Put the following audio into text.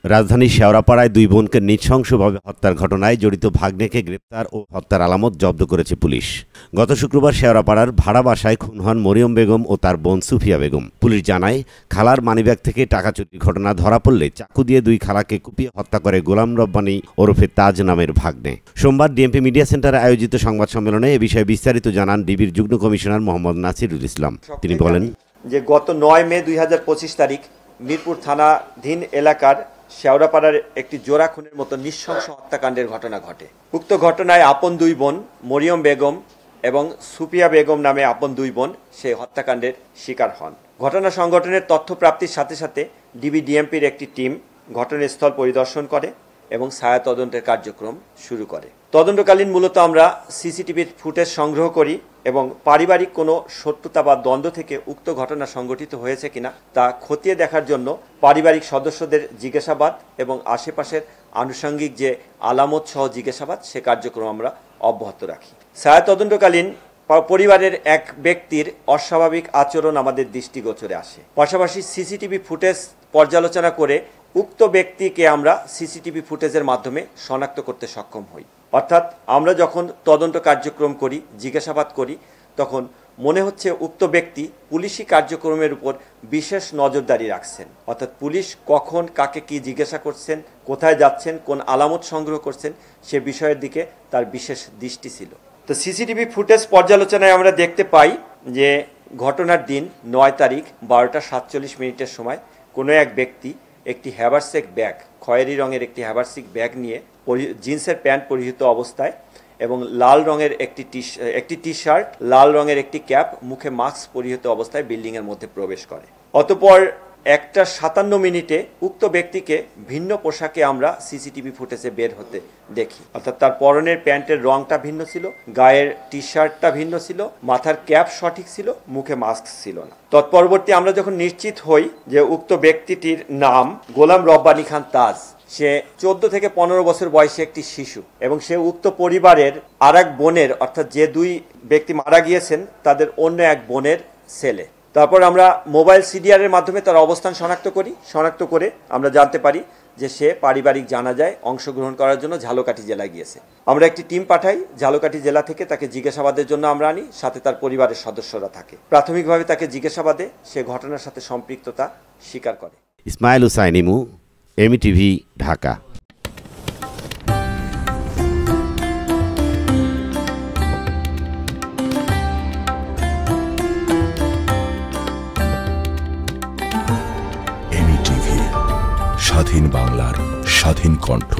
রাজধানীর শেওড়াপাড়ায় দুই বোনকে নৃশংসভাবে হত্যার ঘটনায় জড়িত ভাগ্নেকে গ্রেপ্তার ও হত্যার আলামত জব্দ করেছে পুলিশ। গত শুক্রবার শেওড়াপাড়ার ভাড়া বাসায় খুন হন মরিয়ম বেগম ও তার বোন সুফিয়া বেগম। পুলিশ জানায়, খালার মানিব্যাগ থেকে টাকা চুরির ঘটনা ধরা পড়লে চাকু দিয়ে দুই খালাকে কুপিয়ে হত্যা করে গোলাম রব্বানী ওরফে তাজ নামের ভাগ্নে। সোমবার ডিএমপি মিডিয়া সেন্টারে আয়োজিত সংবাদ সম্মেলনে এ বিষয়ে বিস্তারিত জানান ডিবির যুগ্ম কমিশনার মোহাম্মদ নাসিরুল ইসলাম। তিনি বলেন যে গত 9 মে 2025 তারিখ মিরপুর থানাধীন এলাকার শেওড়াপাড়ার একটি জোড়া খুনের মতো নৃশংস হত্যাকাণ্ডের ঘটনা ঘটে। উক্ত ঘটনায় আপন দুই বোন মরিয়ম বেগম এবং সুফিয়া বেগম নামে আপন দুই বোন সেই হত্যাকাণ্ডের শিকার হন। ঘটনা সংঘটনের তথ্য প্রাপ্তির সাথে সাথে ডিবি ডিএমপির একটি টিম ঘটনাস্থল পরিদর্শন করে এবং ছায়া তদন্তের কার্যক্রম শুরু করে। তদন্তকালীন মূলত আমরা সিসিটিভির ফুটেজ সংগ্রহ করি এবং পারিবারিক কোনো শত্রুতা বা দ্বন্দ্ব থেকে উক্ত ঘটনা সংঘটিত হয়েছে কিনা তা খতিয়ে দেখার জন্য পারিবারিক সদস্যদের জিজ্ঞাসাবাদ এবং আশেপাশের আনুষঙ্গিক যে আলামত সহ জিজ্ঞাসাবাদ সে কার্যক্রম আমরা অব্যাহত রাখি। ছায়া তদন্তকালীন পরিবারের এক ব্যক্তির অস্বাভাবিক আচরণ আমাদের দৃষ্টিগোচরে আসে। পাশাপাশি সিসিটিভি ফুটেজ পর্যালোচনা করে উক্ত ব্যক্তিকে আমরা সিসিটিভি ফুটেজের মাধ্যমে শনাক্ত করতে সক্ষম হই। অর্থাৎ আমরা যখন তদন্ত কার্যক্রম করি, জিজ্ঞাসাবাদ করি, তখন মনে হচ্ছে উক্ত ব্যক্তি পুলিশি কার্যক্রমের উপর বিশেষ নজরদারি রাখছেন। অর্থাৎ পুলিশ কখন কাকে কি জিজ্ঞাসা করছেন, কোথায় যাচ্ছেন, কোন আলামত সংগ্রহ করছেন সে বিষয়ের দিকে তার বিশেষ দৃষ্টি ছিল। তো সিসিটিভি ফুটেজ পর্যালোচনায় আমরা দেখতে পাই যে ঘটনার দিন 9 তারিখ 12টা 47 মিনিটের সময় কোনো এক ব্যক্তি একটি হ্যাভারসেক ব্যাগ, খয়েরি রঙের একটি হ্যাভারসেক ব্যাগ নিয়ে জিন্সের প্যান্ট পরিহিত অবস্থায় এবং লাল রঙের একটি টি শার্ট, লাল রঙের একটি ক্যাপ, মুখে মাস্ক পরিহিত অবস্থায় বিল্ডিংয়ের মধ্যে প্রবেশ করে। অতঃপর 1টা 57 মিনিটে উক্ত ব্যক্তিকে ভিন্ন পোশাকে আমরা সিসিটিভি ফুটেজে বের হতে দেখি। অর্থাৎ তার পরনের প্যান্টের রংটা ভিন্ন ছিল, গায়ের টি শার্টটা ভিন্ন ছিল, মাথার ক্যাপ সঠিক ছিল, মুখে মাস্ক ছিল না। তৎপরবর্তী আমরা যখন নিশ্চিত হই যে উক্ত ব্যক্তিটির নাম গোলাম রব্বানী খান তাজ, সে 14 থেকে 15 বছর বয়সী একটি শিশু এবং সে উক্ত পরিবারের আরেক বোনের, অর্থাৎ যে দুই ব্যক্তি মারা গিয়েছেন তাদের অন্য এক বোনের ছেলে। তারপর আমরা মোবাইল সিডিআরের মাধ্যমে তার অবস্থান শনাক্ত করে আমরা জানতে পারি যে সে পারিবারিক জানাজায় অংশগ্রহণ করার জন্য ঝালকাঠি জেলায় গিয়েছে। আমরা একটি টিম পাঠাই, ঝালকাঠি জেলা থেকে তাকে জিজ্ঞাসাবাদের জন্য আমরা আনি, সাথে তার পরিবারের সদস্যরা থাকে। প্রাথমিকভাবে তাকে জিজ্ঞাসাবাদে সে ঘটনার সাথে সম্পৃক্ততা স্বীকার করে। ইসমাইল হুসাইন ইমু, এমইটিভি, ঢাকা। এমইটিভি, স্বাধীন বাংলার স্বাধীন কণ্ঠ।